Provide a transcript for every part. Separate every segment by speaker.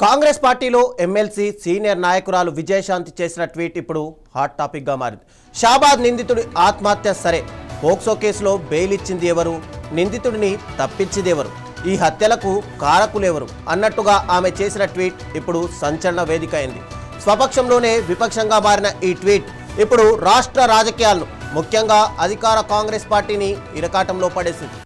Speaker 1: కాంగ్రెస్ పార్టీలో MLC senior నాయకురాలు విజయశాంతి చేసిన ట్వీట్ ఇప్పుడు హాట్ టాపిక్గా మారింది. షాబాద్ నిందితుడి ఆత్మహత్య సరే, పోక్సో కేసులో బెయిల్ ఇచ్చింది ఎవరు, నిందితుడిని తప్పించింది ఎవరు, ఈ హత్యలకు కారకులెవరు అన్నట్టుగా ఆమె చేసిన ట్వీట్ ఇప్పుడు సంచలన వేదిక అయింది. స్వపక్షంలోనే విపక్షంగా మారిన ఈ ట్వీట్ ఇప్పుడు రాష్ట్ర రాజకీయాలను, ముఖ్యంగా అధికార కాంగ్రెస్ పార్టీని ఇరకాటంలో పడేసింది.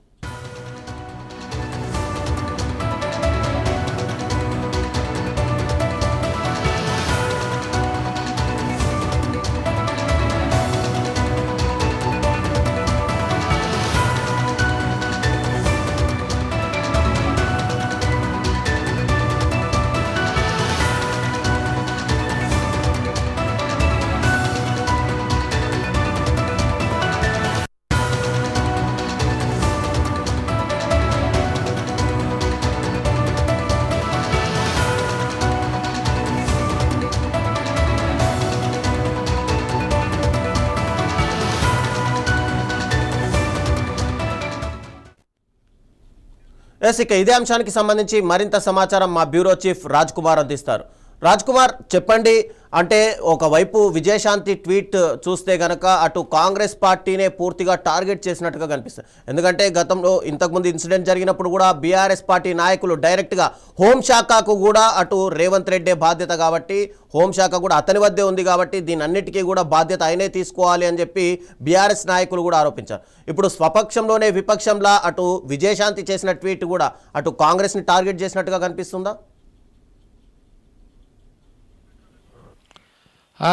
Speaker 1: ఇక ఇదే అంశానికి సంబంధించి మరింత సమాచారం మా బ్యూరో చీఫ్ రాజ్ కుమార్ అందిస్తారు. రాజ్ కుమార్, చెప్పండి. అంటే ఒకవైపు విజయశాంతి ట్వీట్ చూస్తే గనక అటు కాంగ్రెస్ పార్టీనే పూర్తిగా టార్గెట్ చేసినట్టుగా కనిపిస్తుంది. ఎందుకంటే గతంలో ఇంతకుముందు ఇన్సిడెంట్ జరిగినప్పుడు కూడా బీఆర్ఎస్ పార్టీ నాయకులు డైరెక్ట్గా హోంశాఖకు కూడా అటు రేవంత్ రెడ్డే బాధ్యత కాబట్టి, హోంశాఖ కూడా అతని వద్దే ఉంది కాబట్టి దీని అన్నిటికీ కూడా బాధ్యత ఆయనే తీసుకోవాలి అని చెప్పి బీఆర్ఎస్ నాయకులు కూడా ఆరోపించారు. ఇప్పుడు స్వపక్షంలోనే విపక్షంలా అటు విజయశాంతి చేసిన ట్వీట్ కూడా అటు కాంగ్రెస్ని టార్గెట్ చేసినట్టుగా కనిపిస్తుందా?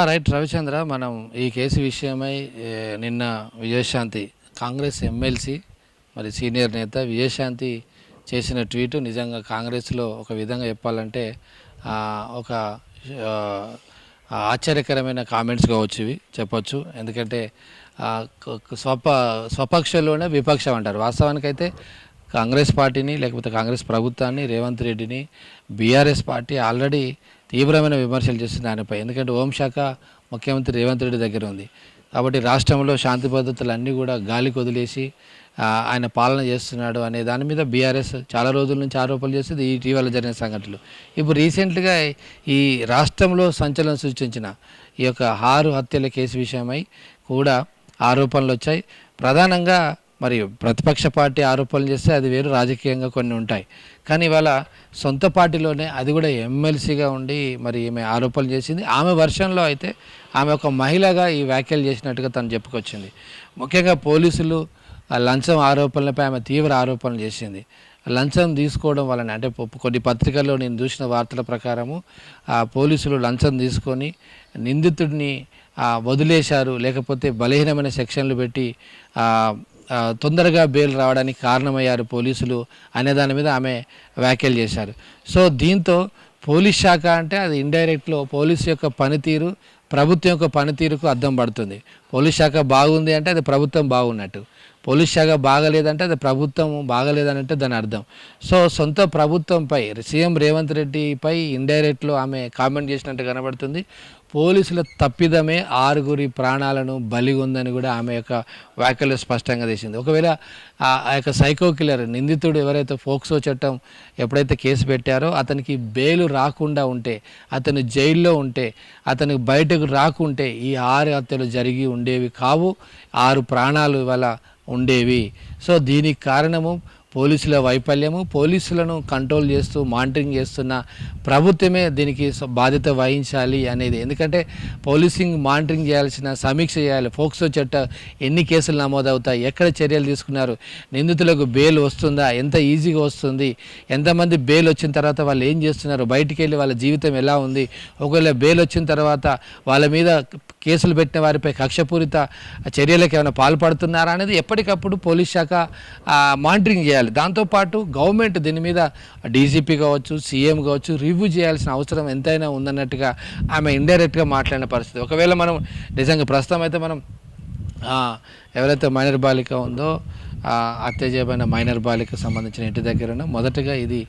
Speaker 2: రైట్ రవిచంద్ర, మనం ఈ కేసు విషయమై నిన్న విజయశాంతి కాంగ్రెస్ ఎమ్మెల్సీ మరి సీనియర్ నేత విజయశాంతి చేసిన ట్వీట్ నిజంగా కాంగ్రెస్లో ఒక విధంగా చెప్పాలంటే ఒక ఆశ్చర్యకరమైన కామెంట్స్ కావచ్చు, ఇవి చెప్పొచ్చు. ఎందుకంటే స్వపక్షంలోనే విపక్షం అంటారు. వాస్తవానికైతే కాంగ్రెస్ పార్టీని లేకపోతే కాంగ్రెస్ ప్రభుత్వాన్ని, రేవంత్ రెడ్డిని బీఆర్ఎస్ పార్టీ ఆల్రెడీ తీవ్రమైన విమర్శలు చేస్తుంది ఆయనపై. ఎందుకంటే హోంశాఖ ముఖ్యమంత్రి రేవంత్ రెడ్డి దగ్గర ఉంది కాబట్టి రాష్ట్రంలో శాంతి భద్రతలు అన్నీ కూడా గాలికి వదిలేసి ఆయన పాలన చేస్తున్నాడు అనే దాని మీద బీఆర్ఎస్ చాలా రోజుల నుంచి ఆరోపణలు చేస్తుంది. ఇటీవల జరిగిన సంఘటనలు ఇప్పుడు రీసెంట్గా ఈ రాష్ట్రంలో సంచలనం సృష్టించిన ఈ యొక్క 6 హత్యల కేసు విషయమై కూడా ఆరోపణలు వచ్చాయి. ప్రధానంగా మరి ప్రతిపక్ష పార్టీ ఆరోపణలు చేస్తే అది వేరు, రాజకీయంగా కొన్ని ఉంటాయి. కానీ ఇవాళ సొంత పార్టీలోనే, అది కూడా ఎమ్మెల్సీగా ఉండి మరి ఈమె ఆరోపణలు చేసింది. ఆమె వర్షంలో అయితే ఆమె ఒక మహిళగా ఈ వ్యాఖ్యలు చేసినట్టుగా తను చెప్పుకొచ్చింది. ముఖ్యంగా పోలీసులు లంచం ఆరోపణలపై ఆమె తీవ్ర ఆరోపణలు చేసింది. లంచం తీసుకోవడం వలన, అంటే కొన్ని పత్రికల్లో నేను చూసిన వార్తల ప్రకారము పోలీసులు లంచం తీసుకొని నిందితుడిని వదిలేశారు, లేకపోతే బలహీనమైన సెక్షన్లు పెట్టి తొందరగా బెయిల్ రావడానికి కారణమయ్యారు పోలీసులు అనే దాని మీద ఆమె వ్యాఖ్యలు చేశారు. సో దీంతో పోలీస్ శాఖ అంటే అది ఇండైరెక్ట్లో పోలీసు యొక్క పనితీరు, ప్రభుత్వం యొక్క పనితీరుకు అద్దం పడుతుంది. పోలీస్ శాఖ బాగుంది అంటే అది ప్రభుత్వం బాగున్నట్టు, పోలీస్ శాఖ బాగలేదంటే అది ప్రభుత్వం బాగలేదనంటే దాని అర్థం. సో సొంత ప్రభుత్వంపై, సీఎం రేవంత్ రెడ్డిపై ఇండైరెక్ట్లో ఆమె కామెంట్ చేసినట్టు కనబడుతుంది. పోలీసుల తప్పిదమే 6 ప్రాణాలను బలిగొందని కూడా ఆమె యొక్క వ్యాఖ్యలు స్పష్టంగా చేసింది. ఒకవేళ ఆ యొక్క సైకో కిల్లర్ నిందితుడు ఎవరైతే పోక్సో చట్టం ఎప్పుడైతే కేసు పెట్టారో అతనికి బెయిల్ రాకుండా ఉంటే, అతను జైల్లో ఉంటే, అతనికి బయటకు రాకుంటే ఈ 6 హత్యలు జరిగి ఉండేవి కావు, 6 ప్రాణాలు ఇవాళ ఉండేవి. సో దీనికి కారణము పోలీసుల వైఫల్యము, పోలీసులను కంట్రోల్ చేస్తూ మానిటరింగ్ చేస్తున్న ప్రభుత్వమే దీనికి బాధ్యత వహించాలి అనేది. ఎందుకంటే పోలీసింగ్ మానిటరింగ్ చేయాల్సిన, సమీక్ష చేయాలి. పోక్సో చట్ట ఎన్ని కేసులు నమోదవుతాయి, ఎక్కడ చర్యలు తీసుకున్నారు, నిందితులకు బెయిల్ వస్తుందా, ఎంత ఈజీగా వస్తుంది, ఎంతమంది బెయిల్ వచ్చిన తర్వాత వాళ్ళు ఏం చేస్తున్నారు, బయటికి వెళ్ళి వాళ్ళ జీవితం ఎలా ఉంది, ఒకవేళ బెయిల్ వచ్చిన తర్వాత వాళ్ళ మీద కేసులు పెట్టిన వారిపై కక్షపూరిత చర్యలకు ఏమైనా పాల్పడుతున్నారా అనేది ఎప్పటికప్పుడు పోలీస్ శాఖ మానిటరింగ్ చేయాలి. దాంతోపాటు గవర్నమెంట్ దీని మీద డీజీపీ కావచ్చు, సీఎం కావచ్చు రివ్యూ చేయాల్సిన అవసరం ఎంతైనా ఉందన్నట్టుగా ఆమె ఇండైరెక్ట్గా మాట్లాడిన పరిస్థితి. ఒకవేళ మనం నిజంగా ప్రస్తుతం అయితే మనం ఎవరైతే మైనర్ బాలిక ఉందో హత్య చేయబడిన మైనర్ బాలికకు సంబంధించిన ఇంటి దగ్గర మొదటగా ఇది